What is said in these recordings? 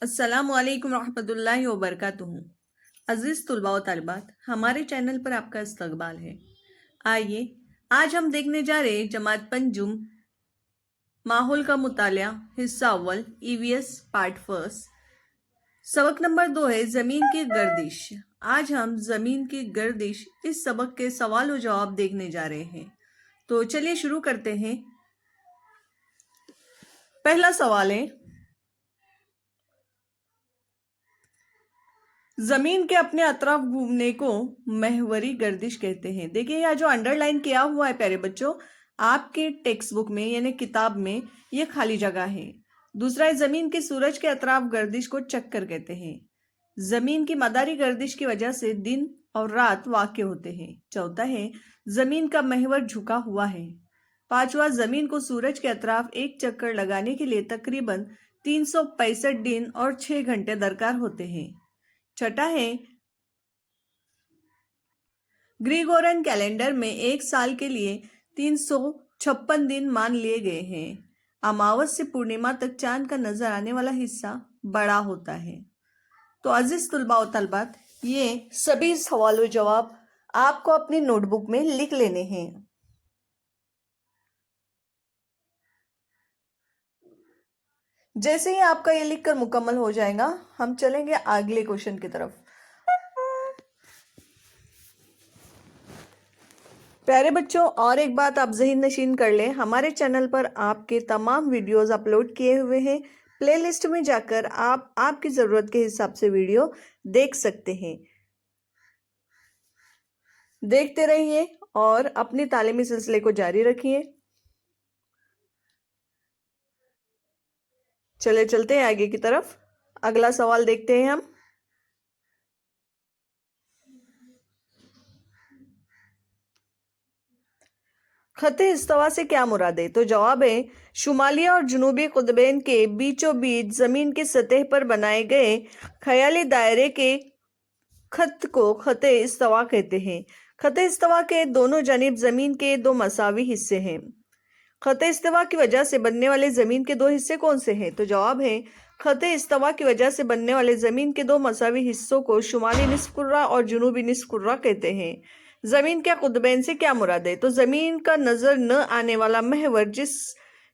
अस्सलामुअलैकुम रहमतुल्लाहि व बरकातुहू। अज़ीज़ तुलबा व तालिबात, हमारे चैनल पर आपका इस्तकबाल है। आइए आज हम देखने जा रहे जमात पंजुम माहौल का मुतालिया हिस्सा अव्वल ईवीएस पार्ट फर्स्ट। सबक नंबर 2 है ज़मीन की गर्दिश। आज हम ज़मीन की गर्दिश इस सबक के सवाल और जवाब देखने जा रहे हैं। तो चलिए शुरू करते हैं। पहला सवाल है, जमीन के अपने अतराफ घूमने को महवरी गर्दिश कहते हैं। देखिए यह जो अंडरलाइन किया हुआ है प्यारे बच्चों, आपके टेक्स्ट बुक में यानी किताब में यह खाली जगह है। दूसरा है, जमीन के सूरज के अतराफ गर्दिश को चक्कर कहते हैं। जमीन की मदारी गर्दिश की वजह से दिन और रात वाक़ होते हैं। चौथा है, जमीन का महवर झुका हुआ है। पांचवा, जमीन को सूरज के अतराफ एक चक्कर लगाने के लिए तकरीबन 365 दिन और 6 घंटे दरकार होते हैं। छठा है, ग्रीगोरियन कैलेंडर में एक साल के लिए 356 दिन मान लिए गए हैं। अमावस से पूर्णिमा तक चांद का नजर आने वाला हिस्सा बड़ा होता है। तो अजीज तुलबा और तलबात, ये सभी सवालों जवाब आपको अपनी नोटबुक में लिख लेने हैं। जैसे ही आपका ये लिखकर मुकम्मल हो जाएगा, हम चलेंगे अगले क्वेश्चन की तरफ। प्यारे बच्चों, और एक बात आप ज़हन नशीन कर लें, हमारे चैनल पर आपके तमाम वीडियोस अपलोड किए हुए हैं। प्लेलिस्ट में जाकर आप आपकी ज़रूरत के हिसाब से वीडियो देख सकते हैं। देखते रहिए और अपने तालीमी सिलसिले को जारी रखिए। चले चलते हैं आगे की तरफ। अगला सवाल देखते हैं हम। खते इस्तवा से क्या मुराद है? तो जवाब है, शुमाली और जुनूबी कुतबैन के बीचों बीच जमीन की सतह पर बनाए गए ख्याली दायरे के खत को खते इस्तवा कहते हैं। खते इस्तवा के दोनों जानिब जमीन के दो मसावी हिस्से हैं। खते इस्तवा की वजह से बनने वाले जमीन के दो हिस्से कौन से हैं? तो जवाब है, खते इस्तवा की वजह से बनने वाले जमीन के दो मसावी हिस्सों को शुमाली निस्फ कुर्रा और जुनूबी निस्फ कुर्रा कहते हैं। जमीन के कुतबैन से क्या मुराद है? तो जमीन का नजर न आने वाला महवर जिस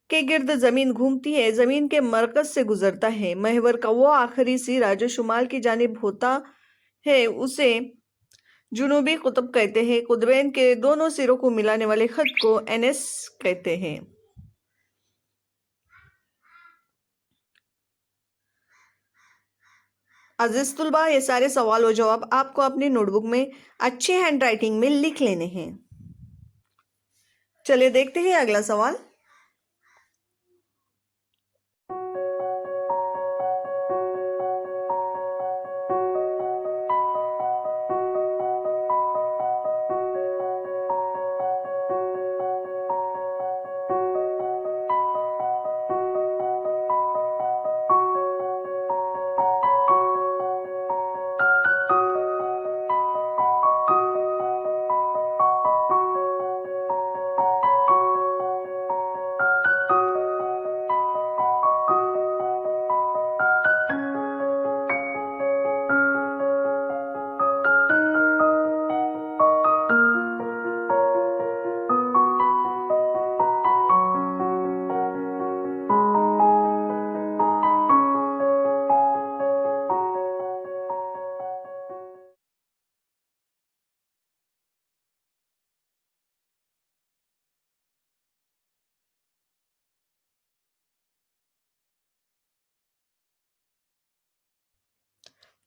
के गिर्द जमीन घूमती है, जमीन के मरकज से गुजरता है। महवर का वो आखिरी सिरा जो शुमाल की जानिब होता है उसे जुनूबी कुतुब कहते हैं। कुतबैन के दोनों सिरों को मिलाने वाले खत को एनएस कहते हैं। अजीज तुलबा, ये सारे सवाल और जवाब आपको अपनी नोटबुक में अच्छी हैंड राइटिंग में लिख लेने हैं। चलिए देखते हैं अगला सवाल।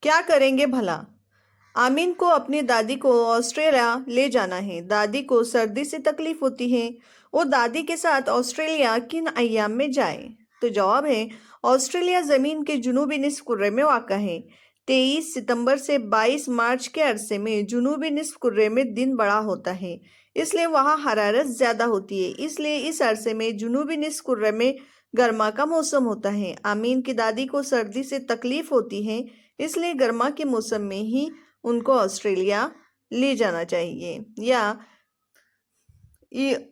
क्या करेंगे भला? आमीन को अपनी दादी को ऑस्ट्रेलिया ले जाना है। दादी को सर्दी से तकलीफ होती है। वो दादी के साथ ऑस्ट्रेलिया किन अय्याम में जाए? तो जवाब है, ऑस्ट्रेलिया ज़मीन के जुनूबी निस्फ कुर्रे में वाक़ा है। 23 सितंबर से 22 मार्च के अरसे में जुनूबी निस्फ कुर्रे में दिन बड़ा होता है, इसलिए वहाँ हरारत ज़्यादा होती है। इसलिए इस अरसे में जुनूबी निस्फ कुर्रे में गर्मा का मौसम होता है। आमीन की दादी को सर्दी से तकलीफ होती है, इसलिए गर्मा के मौसम में ही उनको ऑस्ट्रेलिया ले जाना चाहिए, या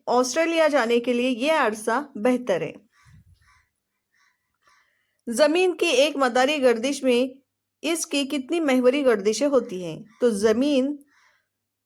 ऑस्ट्रेलिया जाने के लिए यह अरसा बेहतर है। जमीन की एक मदारी गर्दिश में इसकी कितनी महवरी गर्दिशें होती हैं? तो जमीन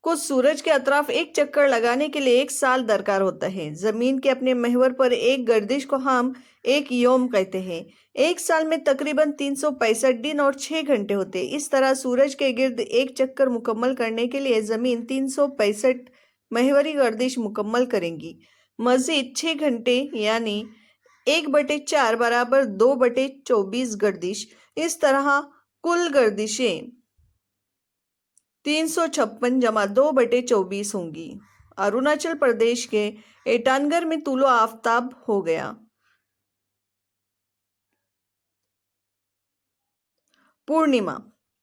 को सूरज के अतराफ एक चक्कर लगाने के लिए 1 साल दरकार होता है। जमीन के अपने महवर पर एक गर्दिश को हम एक योम कहते हैं। 1 साल में तकरीबन 365 दिन और 6 घंटे होते हैं। इस तरह सूरज के गिर्द एक चक्कर मुकम्मल करने के लिए जमीन 365 महवरी गर्दिश मुकम्मल करेंगी। मजीद 6 घंटे यानी 1/4 बराबर 2/24 गर्दिश। इस तरह कुल गर्दिशें 356 जमा 2/24 होंगी। अरुणाचल प्रदेश के ईटानगर में तुलो आफ्ताब हो गया। पूर्णिमा,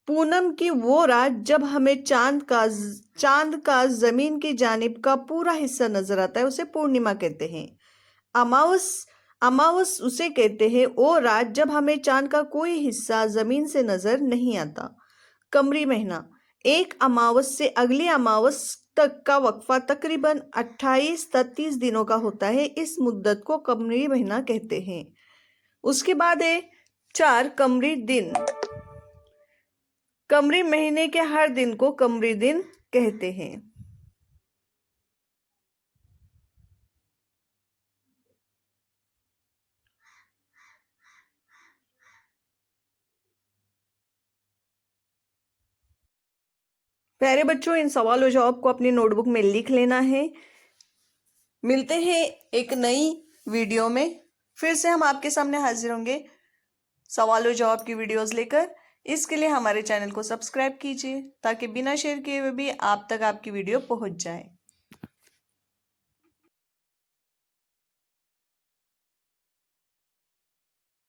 पूनम की वो रात जब हमें चांद का जमीन की जानिब का पूरा हिस्सा नजर आता है, उसे पूर्णिमा कहते हैं। अमावस अमावस उसे कहते हैं वो रात जब हमें चांद का कोई हिस्सा जमीन से नजर नहीं आता। कमरी महीना, एक अमावस से अगली अमावस तक का वक्फा तकरीबन 28-30 दिनों का होता है। इस मुद्दत को कमरी महीना कहते हैं। उसके बाद है 4 कमरी दिन। कमरी महीने के हर दिन को कमरी दिन कहते हैं। प्यारे बच्चों, इन सवाल और जवाब को अपनी नोटबुक में लिख लेना है। मिलते हैं एक नई वीडियो में। फिर से हम आपके सामने हाजिर होंगे सवाल और जवाब की वीडियोस लेकर। इसके लिए हमारे चैनल को सब्सक्राइब कीजिए ताकि बिना शेयर किए हुए भी आप तक आपकी वीडियो पहुंच जाए।